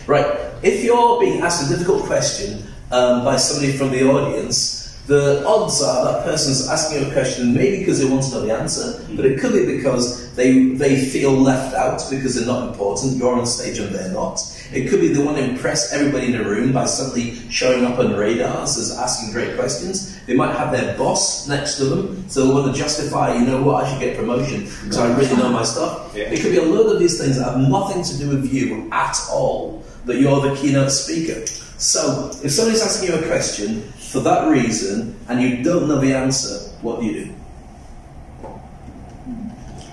Right, if you're being asked a difficult question by somebody from the audience, the odds are that person's asking you a question maybe because they want to know the answer, but it could be because they feel left out because they're not important, you're on stage and they're not. It could be they want to impress everybody in the room by suddenly showing up on radars as asking great questions. They might have their boss next to them, so they want to justify, you know what, I should get promotion because I really know my stuff. Yeah. It could be a load of these things that have nothing to do with you at all, that you're the keynote speaker. So, if somebody's asking you a question for that reason, and you don't know the answer, what do you do?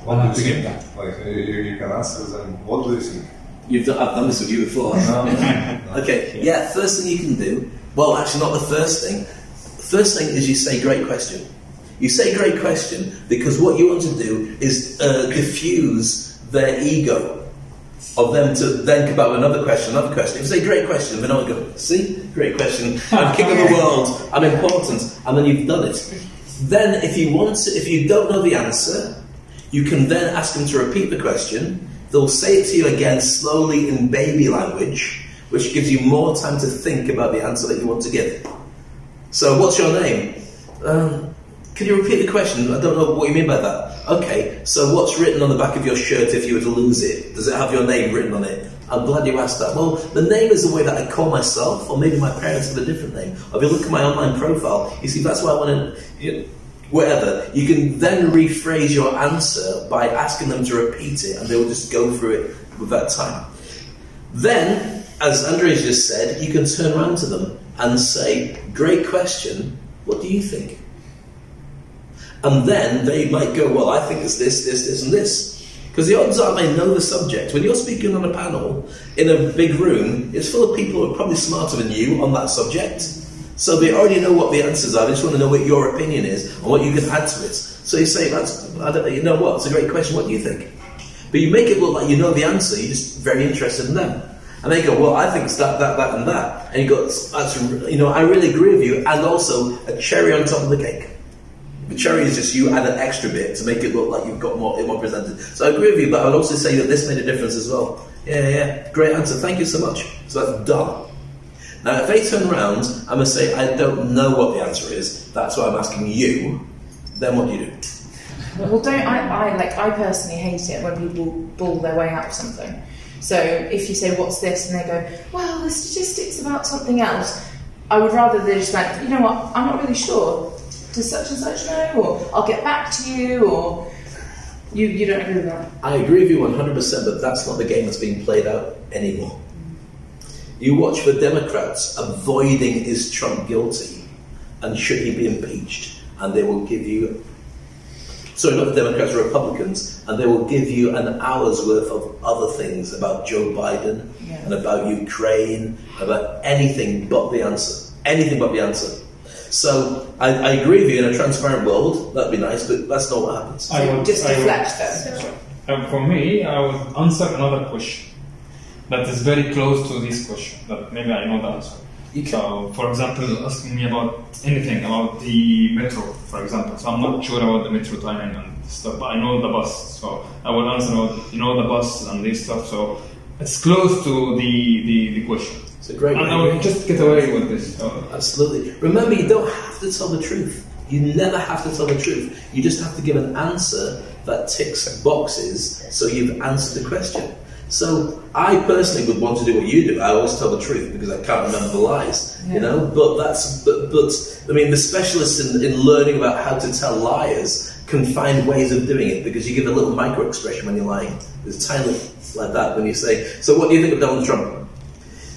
What do you think? Like, you can answer them, what do you think? I've done this with you before. Okay, yeah, first thing you can do, well, actually not the first thing. First thing is you say great question. You say great question because what you want to do is diffuse their ego of them to think about another question. If you say great question, then I'll go, see, great question, I'm king of the world, I'm important, and then you've done it. Then if you don't know the answer, you can then ask them to repeat the question. They'll say it to you again slowly in baby language, which gives you more time to think about the answer that you want to give. So, what's your name? Can you repeat the question? I don't know what you mean by that. Okay, so what's written on the back of your shirt if you were to lose it? Does it have your name written on it? I'm glad you asked that. Well, the name is the way that I call myself, or maybe my parents have a different name. Or if you look at my online profile, you see that's why I want to... whatever. You can then rephrase your answer by asking them to repeat it, and they will just go through it with that time. Then, as Andres just said, you can turn around to them and say, great question, what do you think? And then they might go, well, I think it's this, this, this, and this. Because the odds are they know the subject. When you're speaking on a panel in a big room, it's full of people who are probably smarter than you on that subject. So they already know what the answers are. They just want to know what your opinion is and what you can add to it. So you say, I don't know, you know what, it's a great question, what do you think? But you make it look like you know the answer, you're just very interested in them. And they go, well, I think it's that, that, that, and that. And you go, I really agree with you, and also a cherry on top of the cake. The cherry is just you add an extra bit to make it look like you've got more presented. So I agree with you, but I would also say that this made a difference as well. Yeah, great answer, thank you so much. So that's done. Now, if they turn around, I'm going to say, I don't know what the answer is, that's why I'm asking you, then what do you do? Well, I personally hate it when people bull their way out of something. So if you say, what's this? And they go, well, the statistics about something else. I would rather they're just like, you know what, I'm not really sure. Does such and such know? Or I'll get back to you, or you don't agree with that? I agree with you 100%, but that's not the game that's being played out anymore. You watch the Democrats avoiding is Trump guilty and should he be impeached, and they will give you, sorry, not the Democrats, Republicans, and they will give you an hour's worth of other things about Joe Biden and about Ukraine, about anything but the answer. Anything but the answer. So I agree with you, in a transparent world, that'd be nice, but that's not what happens. Just deflect them. For me, I would answer another question that is very close to this question, that maybe I know the answer. So, for example, asking me about anything, about the metro, for example. So I'm not sure about the metro timing and stuff, but I know the bus. So I will answer about, the bus and this stuff. So it's close to the question. It's a great way. And I will just get away with this. Absolutely. Remember, you don't have to tell the truth. You never have to tell the truth. You just have to give an answer that ticks boxes so you've answered the question. So I personally would want to do what you do. I always tell the truth because I can't remember the lies, But I mean, the specialists in learning about how to tell liars can find ways of doing it because you give a little micro expression when you're lying. There's tiny like that when you say, so what do you think of Donald Trump?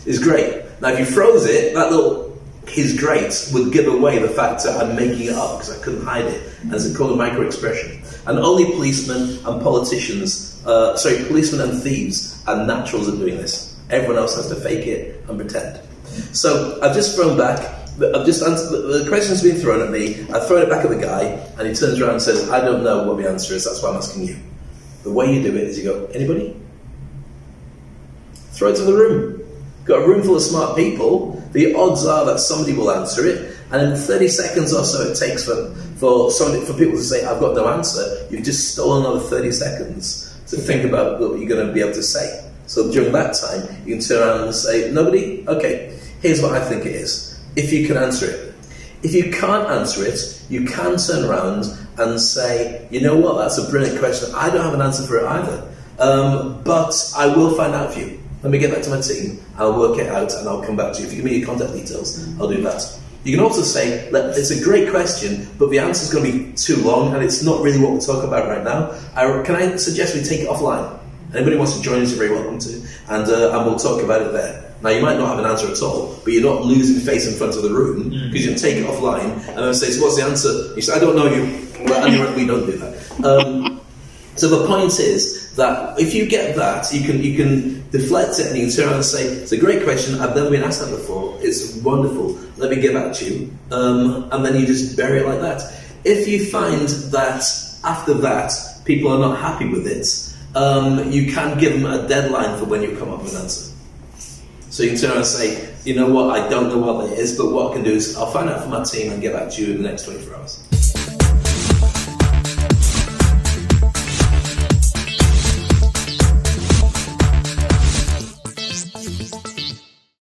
It's great. Now if you froze it, that little "he's great" would give away the fact that I'm making it up because I couldn't hide it. And it's called a micro expression. And only policemen and politicians, policemen and thieves and naturals are doing this. Everyone else has to fake it and pretend. So I've just thrown back, I've just answered, the question's been thrown at me, I've thrown it back at the guy, and he turns around and says, I don't know what the answer is, that's why I'm asking you. The way you do it is you go, anybody? Throw it to the room. Got a room full of smart people, the odds are that somebody will answer it, and in 30 seconds or so it takes for people to say, I've got no answer, you've just stolen another 30 seconds to think about what you're going to be able to say. So during that time, you can turn around and say, nobody? Okay, here's what I think it is. If you can answer it. If you can't answer it, you can turn around and say, you know what, that's a brilliant question. I don't have an answer for it either. But I will find out for you. Let me get back to my team, I'll work it out, and I'll come back to you. If you give me your contact details, I'll do that. You can also say, it's a great question, but the answer's going to be too long, and it's not really what we're talking about right now. Can I suggest we take it offline? Anybody wants to join us, you're very welcome to, and we'll talk about it there. Now, you might not have an answer at all, but you're not losing face in front of the room, because you can take it offline, and then say, so what's the answer? You say, I don't know you. Well, and we don't do that. So the point is that if you get that, you can deflect it and you can turn around and say, it's a great question, I've never been asked that before, it's wonderful, let me get back to you. And then you just bury it like that. If you find that after that, people are not happy with it, you can give them a deadline for when you come up with an answer. So you can turn around and say, you know what, I don't know what that is, but what I can do is I'll find out from my team and get back to you in the next 24 hours.